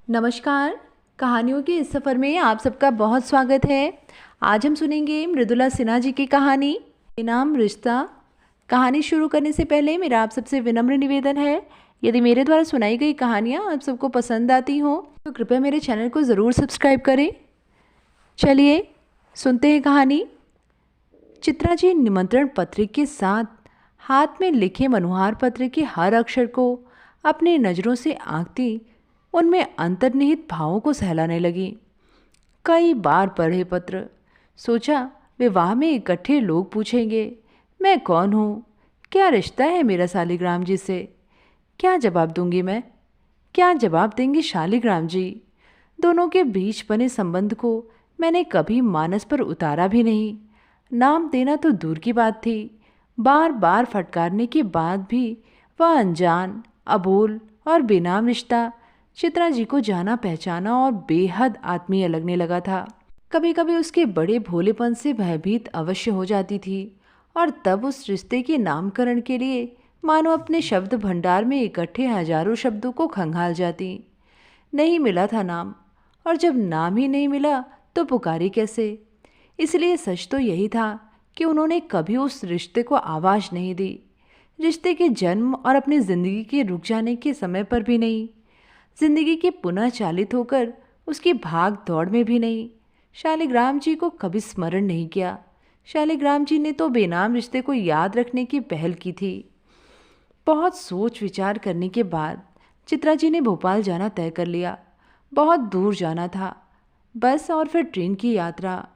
नमस्कार। कहानियों के इस सफ़र में आप सबका बहुत स्वागत है। आज हम सुनेंगे मृदुला सिन्हा जी की कहानी इनाम रिश्ता। कहानी शुरू करने से पहले मेरा आप सबसे विनम्र निवेदन है, यदि मेरे द्वारा सुनाई गई कहानियाँ आप सबको पसंद आती हों तो कृपया मेरे चैनल को ज़रूर सब्सक्राइब करें। चलिए सुनते हैं कहानी। चित्रा जी निमंत्रण पत्र के साथ हाथ में लिखे मनोहार पत्र के हर अक्षर को अपनी नज़रों से आंकती उनमें अंतर्निहित भावों को सहलाने लगी। कई बार पढ़े पत्र, सोचा विवाह में इकट्ठे लोग पूछेंगे मैं कौन हूँ, क्या रिश्ता है मेरा शालिग्राम जी से। क्या जवाब दूंगी मैं, क्या जवाब देंगे शालिग्राम जी। दोनों के बीच बने संबंध को मैंने कभी मानस पर उतारा भी नहीं। नाम देना तो दूर की बात थी, बार बार फटकारने के बाद भी वह अनजान, अबोल और बेनाम रिश्ता चित्रा जी को जाना पहचाना और बेहद आत्मीय लगने लगा था। कभी कभी उसके बड़े भोलेपन से भयभीत अवश्य हो जाती थी और तब उस रिश्ते के नामकरण के लिए मानो अपने शब्द भंडार में इकट्ठे हजारों शब्दों को खंगाल जाती। नहीं मिला था नाम, और जब नाम ही नहीं मिला तो पुकारी कैसे। इसलिए सच तो यही था कि उन्होंने कभी उस रिश्ते को आवाज़ नहीं दी, रिश्ते के जन्म और अपनी ज़िंदगी के रुक जाने के समय पर भी नहीं, जिंदगी के पुनः चालित होकर उसकी भाग दौड़ में भी नहीं। शालिग्राम जी को कभी स्मरण नहीं किया। शालिग्राम जी ने तो बेनाम रिश्ते को याद रखने की पहल की थी। बहुत सोच विचार करने के बाद चित्रा जी ने भोपाल जाना तय कर लिया। बहुत दूर जाना था, बस और फिर ट्रेन की यात्रा,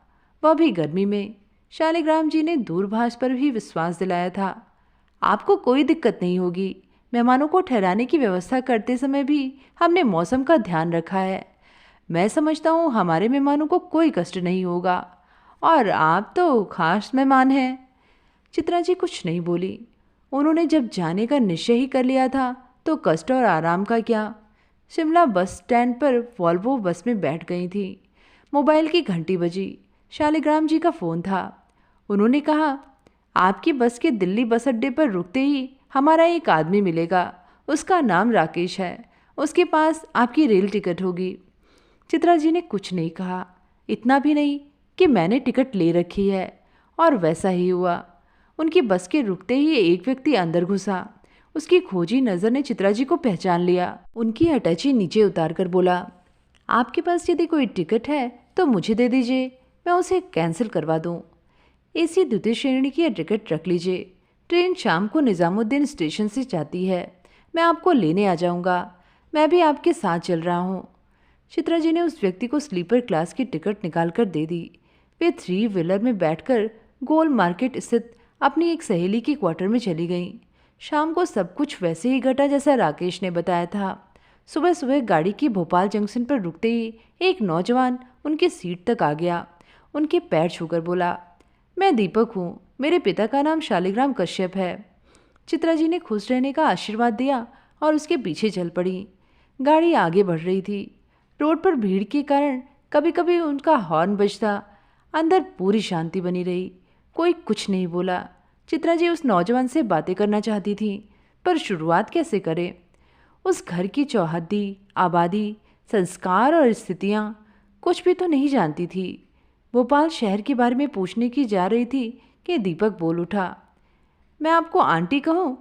वह भी गर्मी में। शालिग्राम जी ने दूरभाष पर भी विश्वास दिलाया था, आपको कोई दिक्कत नहीं होगी। मेहमानों को ठहराने की व्यवस्था करते समय भी हमने मौसम का ध्यान रखा है। मैं समझता हूँ हमारे मेहमानों को कोई कष्ट नहीं होगा, और आप तो खास मेहमान हैं। चित्रा जी कुछ नहीं बोली। उन्होंने जब जाने का निश्चय ही कर लिया था तो कष्ट और आराम का क्या। शिमला बस स्टैंड पर वॉल्वो बस में बैठ गई थी। मोबाइल की घंटी बजी। शालिग्राम जी का फ़ोन था। उन्होंने कहा, आपकी बस के दिल्ली बस अड्डे पर रुकते ही हमारा एक आदमी मिलेगा, उसका नाम राकेश है, उसके पास आपकी रेल टिकट होगी। चित्रा जी ने कुछ नहीं कहा, इतना भी नहीं कि मैंने टिकट ले रखी है। और वैसा ही हुआ। उनकी बस के रुकते ही एक व्यक्ति अंदर घुसा। उसकी खोजी नज़र ने चित्रा जी को पहचान लिया। उनकी अटैची नीचे उतार कर बोला, आपके पास यदि कोई टिकट है तो मुझे दे दीजिए, मैं उसे कैंसिल करवा दूँ। एसी द्वितीय श्रेणी की टिकट रख लीजिए, ट्रेन शाम को निज़ामुद्दीन स्टेशन से जाती है, मैं आपको लेने आ जाऊंगा, मैं भी आपके साथ चल रहा हूँ। चित्रा जी ने उस व्यक्ति को स्लीपर क्लास की टिकट निकाल कर दे दी। वे 3 व्हीलर में बैठकर गोल मार्केट स्थित अपनी एक सहेली के क्वार्टर में चली गईं। शाम को सब कुछ वैसे ही घटा जैसा राकेश ने बताया था। सुबह सुबह गाड़ी की भोपाल जंक्शन पर रुकते ही एक नौजवान उनकी सीट तक आ गया। उनके पैर छूकर बोला, मैं दीपक हूँ, मेरे पिता का नाम शालिग्राम कश्यप है। चित्रा जी ने खुश रहने का आशीर्वाद दिया और उसके पीछे चल पड़ी। गाड़ी आगे बढ़ रही थी। रोड पर भीड़ के कारण कभी कभी उनका हॉर्न बजता। अंदर पूरी शांति बनी रही, कोई कुछ नहीं बोला। चित्रा जी उस नौजवान से बातें करना चाहती थी, पर शुरुआत कैसे करे। उस घर की चौहद्दी, आबादी, संस्कार और स्थितियाँ कुछ भी तो नहीं जानती थी। भोपाल शहर के बारे में पूछने की जा रही थी कि दीपक बोल उठा, मैं आपको आंटी कहूँ?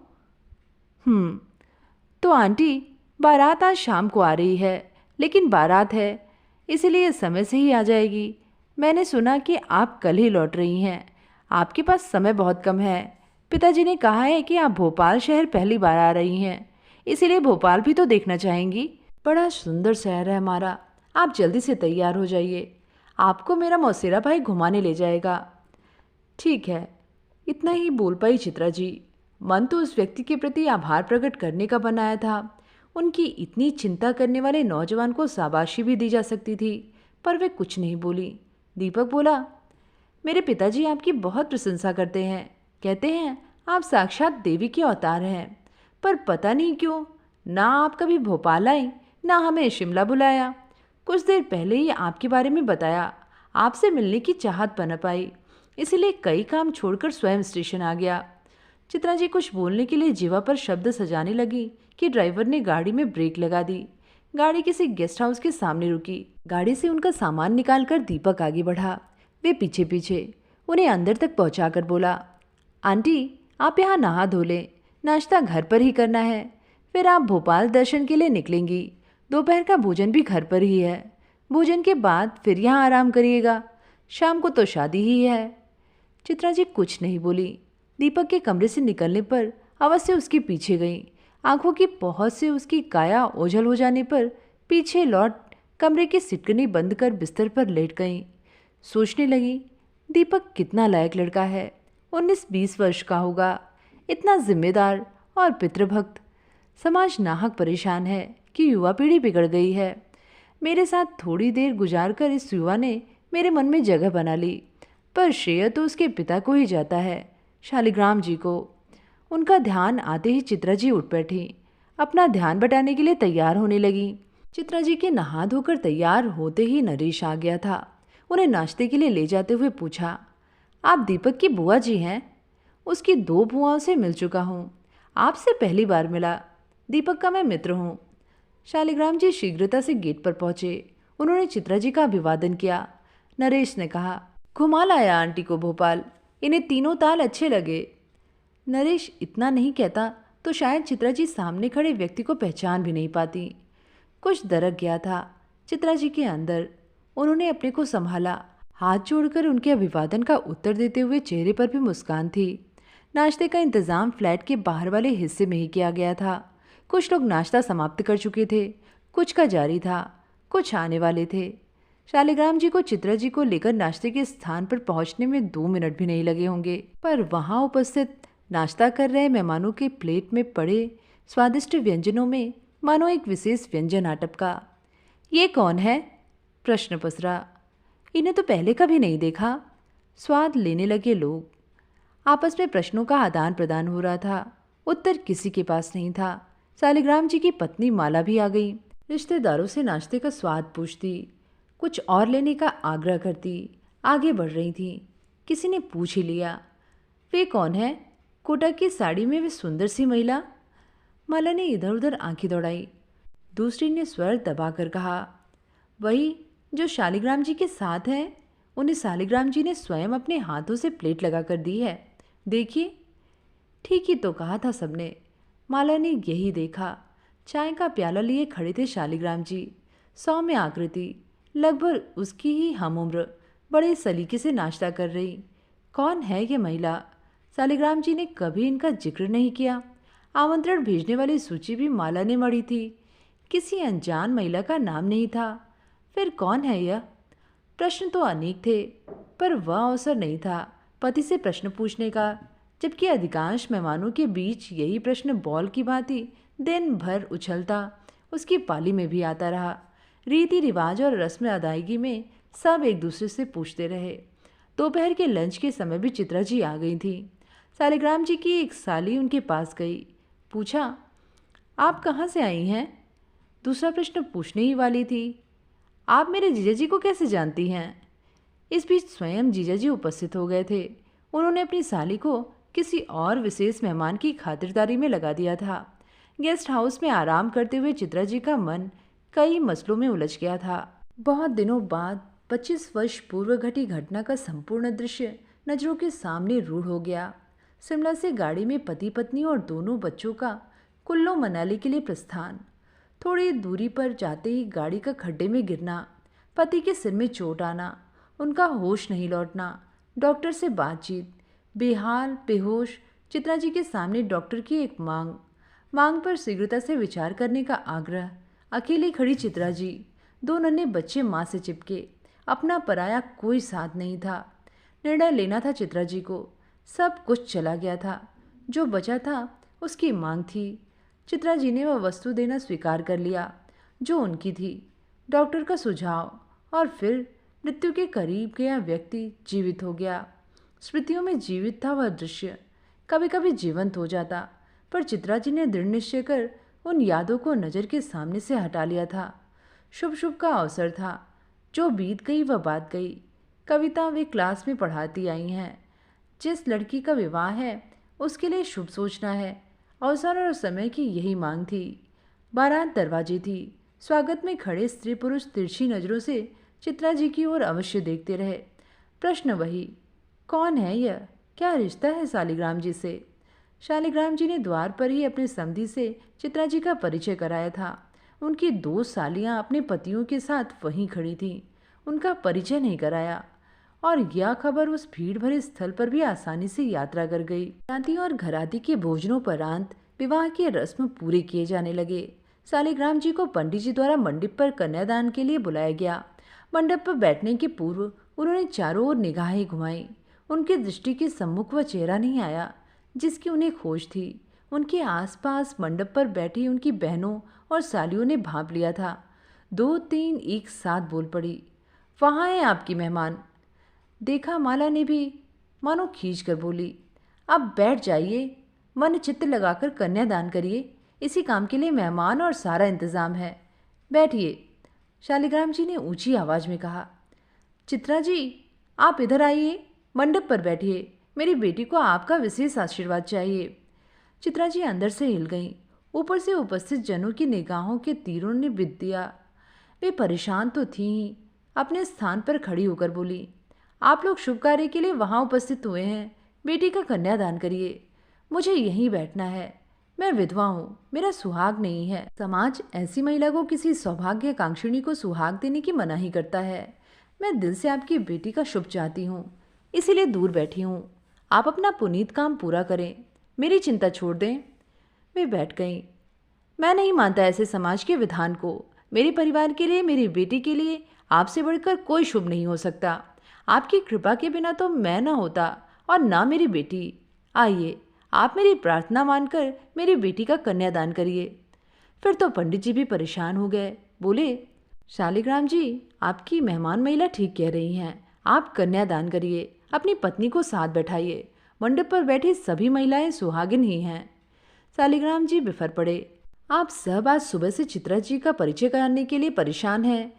तो आंटी, बारात आज शाम को आ रही है, लेकिन बारात है इसीलिए समय से ही आ जाएगी। मैंने सुना कि आप कल ही लौट रही हैं, आपके पास समय बहुत कम है। पिताजी ने कहा है कि आप भोपाल शहर पहली बार आ रही हैं, इसीलिए भोपाल भी तो देखना चाहेंगी। बड़ा सुंदर शहर है हमारा, आप जल्दी से तैयार हो जाइए, आपको मेरा मौसेरा भाई घुमाने ले जाएगा। ठीक है, इतना ही बोल पाई चित्रा जी। मन तो उस व्यक्ति के प्रति आभार प्रकट करने का बनाया था। उनकी इतनी चिंता करने वाले नौजवान को शाबाशी भी दी जा सकती थी, पर वे कुछ नहीं बोली। दीपक बोला, मेरे पिताजी आपकी बहुत प्रशंसा करते हैं, कहते हैं आप साक्षात देवी के अवतार हैं। पर पता नहीं क्यों ना आप कभी भोपाल आई, ना हमें शिमला बुलाया। कुछ देर पहले ही आपके बारे में बताया, आपसे मिलने की चाहत पनप आई, इसलिए कई काम छोड़कर स्वयं स्टेशन आ गया। चित्रा जी कुछ बोलने के लिए जीवा पर शब्द सजाने लगी कि ड्राइवर ने गाड़ी में ब्रेक लगा दी। गाड़ी किसी गेस्ट हाउस के सामने रुकी। गाड़ी से उनका सामान निकालकर दीपक आगे बढ़ा। वे पीछे पीछे उन्हें अंदर तक पहुंचाकर बोला, आंटी आप यहाँ नहा धो लें, नाश्ता घर पर ही करना है, फिर आप भोपाल दर्शन के लिए निकलेंगी। दोपहर का भोजन भी घर पर ही है। भोजन के बाद फिर यहाँ आराम करिएगा, शाम को तो शादी ही है। चित्रा जी कुछ नहीं बोली। दीपक के कमरे से निकलने पर अवश्य उसके पीछे गईं। आंखों की पहुंच से उसकी काया ओझल हो जाने पर पीछे लौट कमरे की सिटकनी बंद कर बिस्तर पर लेट गईं। सोचने लगी, दीपक कितना लायक लड़का है, 19-20 वर्ष का होगा, इतना जिम्मेदार और पितृभक्त। समाज नाहक परेशान है कि युवा पीढ़ी बिगड़ गई है। मेरे साथ थोड़ी देर गुजार कर इस युवा ने मेरे मन में जगह बना ली, पर श्रेय तो उसके पिता को ही जाता है, शालिग्राम जी को। उनका ध्यान आते ही चित्रा जी उठ बैठी, अपना ध्यान बटाने के लिए तैयार होने लगी। चित्रा जी के नहा धोकर तैयार होते ही नरेश आ गया था। उन्हें नाश्ते के लिए ले जाते हुए पूछा, आप दीपक की बुआ जी हैं? उसकी 2 बुआओं से मिल चुका हूँ, आपसे पहली बार मिला। दीपक का मैं मित्र हूँ। शालिग्राम जी शीघ्रता से गेट पर पहुंचे। उन्होंने चित्रा जी का अभिवादन किया। नरेश ने कहा, घुमा लाया आंटी को भोपाल, इन्हें तीनों ताल अच्छे लगे। नरेश इतना नहीं कहता तो शायद चित्रा जी सामने खड़े व्यक्ति को पहचान भी नहीं पाती। कुछ दरक गया था चित्रा जी के अंदर। उन्होंने अपने को संभाला। हाथ जोड़कर उनके अभिवादन का उत्तर देते हुए चेहरे पर भी मुस्कान थी। नाश्ते का इंतजाम फ्लैट के बाहर वाले हिस्से में ही किया गया था। कुछ लोग नाश्ता समाप्त कर चुके थे, कुछ का जारी था, कुछ आने वाले थे। शालिग्राम जी को चित्रा जी को लेकर नाश्ते के स्थान पर पहुंचने में 2 मिनट भी नहीं लगे होंगे, पर वहां उपस्थित नाश्ता कर रहे मेहमानों के प्लेट में पड़े स्वादिष्ट व्यंजनों में मानो एक विशेष व्यंजन आ टपका। ये कौन है? प्रश्न पसरा। इन्हें तो पहले कभी नहीं देखा। स्वाद लेने लगे लोग। आपस में प्रश्नों का आदान प्रदान हो रहा था। उत्तर किसी के पास नहीं था। शालिग्राम जी की पत्नी माला भी आ गई। रिश्तेदारों से नाश्ते का स्वाद पूछती, कुछ और लेने का आग्रह करती आगे बढ़ रही थी। किसी ने पूछ ही लिया, वे कौन है? कोटक की साड़ी में वे सुंदर सी महिला। माला ने इधर उधर आंखें दौड़ाई। दूसरी ने स्वर दबाकर कहा, वही जो शालिग्राम जी के साथ हैं। उन्हें शालिग्राम जी ने स्वयं अपने हाथों से प्लेट लगा कर दी है, देखिए। ठीक ही तो कहा था सबने। माला ने यही देखा। चाय का प्याला लिए खड़े थे शालिग्राम जी, सौम्य आकृति, लगभग उसकी ही हम उम्र, बड़े सलीके से नाश्ता कर रही। कौन है ये महिला? शालिग्राम जी ने कभी इनका जिक्र नहीं किया। आमंत्रण भेजने वाली सूची भी माला ने मढ़ी थी। किसी अनजान महिला का नाम नहीं था। फिर कौन है यह? प्रश्न तो अनेक थे, पर वह अवसर नहीं था पति से प्रश्न पूछने का, जबकि अधिकांश मेहमानों के बीच यही प्रश्न बॉल की भांति दिन भर उछलता उसकी पाली में भी आता रहा। रीति रिवाज और रस्म अदायगी में सब एक दूसरे से पूछते रहे। दोपहर के लंच के समय भी चित्रा जी आ गई थी। शालिग्राम जी की एक साली उनके पास गई। पूछा, आप कहाँ से आई हैं? दूसरा प्रश्न पूछने ही वाली थी, आप मेरे जीजा जी को कैसे जानती हैं? इस बीच स्वयं जीजा जी उपस्थित हो गए थे। उन्होंने अपनी साली को किसी और विशेष मेहमान की खातिरदारी में लगा दिया था। गेस्ट हाउस में आराम करते हुए चित्रा जी का मन कई मसलों में उलझ गया था। बहुत दिनों बाद 25 वर्ष पूर्व घटी घटना का संपूर्ण दृश्य नजरों के सामने रूढ़ हो गया। शिमला से गाड़ी में पति पत्नी और दोनों बच्चों का कुल्लू मनाली के लिए प्रस्थान। थोड़ी दूरी पर जाते ही गाड़ी का खड्डे में गिरना, पति के सिर में चोट आना, उनका होश नहीं लौटना, डॉक्टर से बातचीत, बेहाल बेहोश चित्रा जी के सामने डॉक्टर की एक मांग पर शीघ्रता से विचार करने का आग्रह। अकेली खड़ी चित्रा जी, 2 नन्हे बच्चे माँ से चिपके, अपना पराया कोई साथ नहीं था। निर्णय लेना था चित्रा जी को। सब कुछ चला गया था। जो बचा था उसकी मांग थी। चित्रा जी ने वह वस्तु देना स्वीकार कर लिया जो उनकी थी। डॉक्टर का सुझाव, और फिर मृत्यु के करीब गया व्यक्ति जीवित हो गया। स्मृतियों में जीवित था वह दृश्य, कभी कभी जीवंत हो जाता, पर चित्रा जी ने दृढ़ निश्चय कर उन यादों को नज़र के सामने से हटा लिया था। शुभ शुभ का अवसर था। जो बीत गई वह बात गई। कविता वे क्लास में पढ़ाती आई हैं। जिस लड़की का विवाह है उसके लिए शुभ सोचना है। अवसर और समय की यही मांग थी। बारात दरवाजे थी। स्वागत में खड़े स्त्री पुरुष तिरछी नजरों से चित्रा जी की ओर अवश्य देखते रहे। प्रश्न वही, कौन है यह, क्या रिश्ता है शालिग्राम जी से? शालिग्राम जी ने द्वार पर ही अपने समधी से चित्रा जी का परिचय कराया था। उनकी 2 सालियां अपने पतियों के साथ वहीं खड़ी थीं। उनका परिचय नहीं कराया और यह खबर उस भीड़ भरे स्थल पर भी आसानी से यात्रा कर गई। शादी और घराती के भोजनोपरांत विवाह के रस्म पूरे किए जाने लगे। शालिग्राम जी को पंडित जी द्वारा मंडप पर कन्यादान के लिए बुलाया गया। मंडप पर बैठने के पूर्व उन्होंने चारों ओर निगाहें घुमाई। उनकी दृष्टि के सम्मुख वह चेहरा नहीं आया जिसकी उन्हें खोज थी। उनके आसपास मंडप पर बैठी उनकी बहनों और सालियों ने भांप लिया था। 2-3 एक साथ बोल पड़ी, वहाँ है आपकी मेहमान। देखा माला ने भी मानो खींच कर बोली, अब बैठ जाइए, मन चित्त लगाकर कन्यादान करिए। इसी काम के लिए मेहमान और सारा इंतजाम है, बैठिए। शालिग्राम जी ने ऊंची आवाज में कहा। चित्रा जी, आप इधर आइए, मंडप पर बैठिए। मेरी बेटी को आपका विशेष आशीर्वाद चाहिए। चित्रा जी अंदर से हिल गईं। ऊपर से उपस्थित जनों की निगाहों के तीरों ने बिध दिया। वे परेशान तो थीं ही। अपने स्थान पर खड़ी होकर बोली, आप लोग शुभ कार्य के लिए वहां उपस्थित हुए हैं, बेटी का कन्यादान करिए। मुझे यहीं बैठना है। मैं विधवा हूँ, मेरा सुहाग नहीं है। समाज ऐसी महिला को किसी सौभाग्यकांक्षिणी को सुहाग देने की मनाही करता है। मैं दिल से आपकी बेटी का शुभ चाहती हूँ, इसीलिए दूर बैठी हूँ। आप अपना पुनीत काम पूरा करें, मेरी चिंता छोड़ दें। वे बैठ गईं। मैं नहीं मानता ऐसे समाज के विधान को। मेरे परिवार के लिए, मेरी बेटी के लिए आपसे बढ़कर कोई शुभ नहीं हो सकता। आपकी कृपा के बिना तो मैं ना होता और ना मेरी बेटी। आइए, आप मेरी प्रार्थना मानकर मेरी बेटी का कन्यादान करिए। फिर तो पंडित जी भी परेशान हो गए। बोले, शालिग्राम जी, आपकी मेहमान महिला ठीक कह रही हैं। आप कन्यादान करिए, अपनी पत्नी को साथ बैठाइए। मंडप पर बैठी सभी महिलाएं सुहागिन ही हैं। शालिग्राम जी बिफर पड़े। आप सब आज सुबह से चित्रा जी का परिचय कराने के लिए परेशान हैं।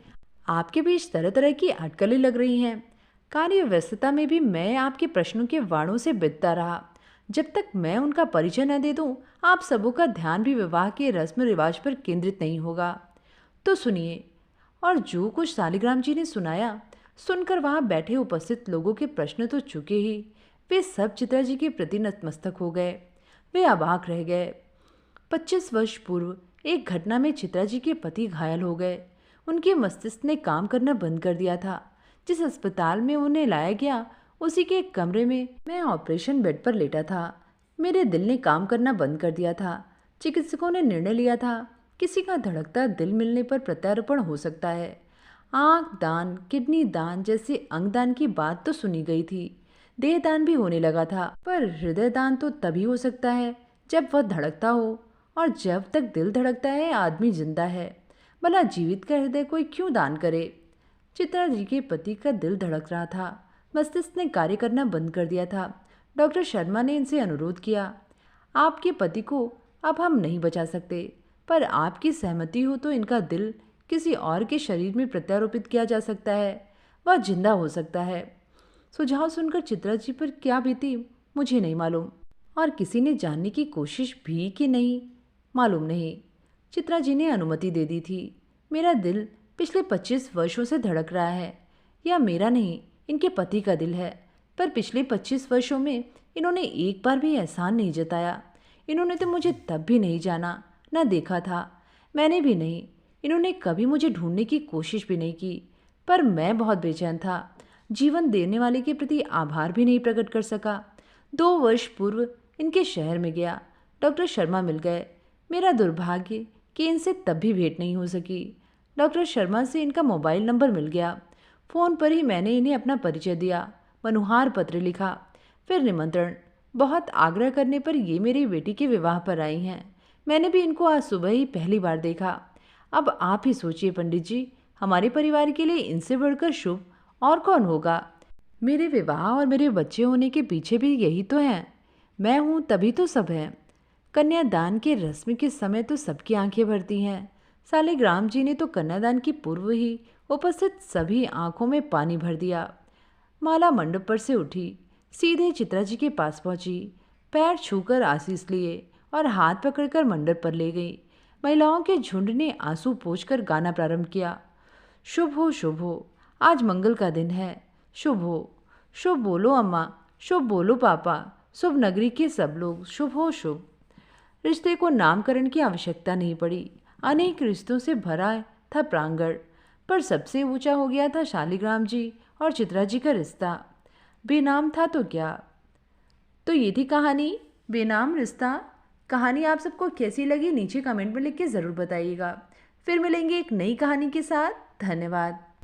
आपके बीच तरह तरह की अटकलें लग रही हैं। कार्य व्यस्तता में भी मैं आपके प्रश्नों के वाणों से बितता रहा। जब तक मैं उनका परिचय न दे दूं, आप सबों का ध्यान भी विवाह के रस्म रिवाज पर केंद्रित नहीं होगा। तो सुनिए। और जो कुछ शालिग्राम जी ने सुनाया, सुनकर वहां बैठे उपस्थित लोगों के प्रश्न तो चुके ही, वे सब चित्रा जी के प्रति नतमस्तक हो गए। वे अबाक रह गए। 25 वर्ष पूर्व एक घटना में चित्रा जी के पति घायल हो गए। उनके मस्तिष्क ने काम करना बंद कर दिया था। जिस अस्पताल में उन्हें लाया गया, उसी के एक कमरे में मैं ऑपरेशन बेड पर लेटा था। मेरे दिल ने काम करना बंद कर दिया था। चिकित्सकों ने निर्णय लिया था, किसी का धड़कता दिल मिलने पर प्रत्यारोपण हो सकता है। आंख दान, किडनी दान जैसे अंग दान की बात तो सुनी गई थी। देह दान भी होने लगा था, पर हृदय दान तो तभी हो सकता है जब वह धड़कता हो, और जब तक दिल धड़कता है आदमी जिंदा है। भला जीवित का हृदय कोई क्यों दान करे? चित्रा जी के पति का दिल धड़क रहा था, मस्तिष्क ने कार्य करना बंद कर दिया था। डॉक्टर शर्मा ने इनसे अनुरोध किया, आपके पति को अब हम नहीं बचा सकते, पर आपकी सहमति हो तो इनका दिल किसी और के शरीर में प्रत्यारोपित किया जा सकता है। वह जिंदा हो सकता है। सुझाव सुनकर चित्रा जी पर क्या बीती मुझे नहीं मालूम, और किसी ने जानने की कोशिश भी कि नहीं, मालूम नहीं। चित्रा जी ने अनुमति दे दी थी। मेरा दिल पिछले 25 वर्षों से धड़क रहा है। यह मेरा नहीं, इनके पति का दिल है। पर पिछले 25 वर्षों में इन्होंने एक बार भी एहसान नहीं जताया। इन्होंने तो मुझे तब भी नहीं जाना, न देखा था। मैंने भी नहीं। इन्होंने कभी मुझे ढूंढने की कोशिश भी नहीं की। पर मैं बहुत बेचैन था। जीवन देने वाले के प्रति आभार भी नहीं प्रकट कर सका। 2 वर्ष पूर्व इनके शहर में गया। डॉक्टर शर्मा मिल गए। मेरा दुर्भाग्य कि इनसे तब भी भेंट नहीं हो सकी। डॉक्टर शर्मा से इनका मोबाइल नंबर मिल गया। फ़ोन पर ही मैंने इन्हें अपना परिचय दिया, मनुहार पत्र लिखा, फिर निमंत्रण। बहुत आग्रह करने पर ये मेरी बेटी के विवाह पर आई हैं। मैंने भी इनको आज सुबह ही पहली बार देखा। अब आप ही सोचिए पंडित जी, हमारे परिवार के लिए इनसे बढ़कर शुभ और कौन होगा? मेरे विवाह और मेरे बच्चे होने के पीछे भी यही तो है। मैं हूँ तभी तो सब है। कन्यादान के रस्म के समय तो सबकी आंखें भरती हैं। शालिग्राम जी ने तो कन्यादान की पूर्व ही उपस्थित सभी आंखों में पानी भर दिया। माला मंडप पर से उठी, सीधे चित्रा जी के पास पहुंची, पैर छूकर आशीष लिए और हाथ पकड़कर मंडप पर ले गई। महिलाओं के झुंड ने आंसू पोंछकर गाना प्रारंभ किया। शुभ हो, आज मंगल का दिन है। शुभ हो, शुभ बोलो अम्मा, शुभ बोलो पापा, शुभ नगरी के सब लोग, शुभ हो शुभ। रिश्ते को नामकरण की आवश्यकता नहीं पड़ी। अनेक रिश्तों से भरा था प्रांगण, पर सबसे ऊंचा हो गया था शालिग्राम जी और चित्रा जी का रिश्ता। बेनाम था तो क्या। तो ये थी कहानी बेनाम रिश्ता। कहानी आप सबको कैसी लगी नीचे कमेंट में लिख के ज़रूर बताइएगा। फिर मिलेंगे एक नई कहानी के साथ। धन्यवाद।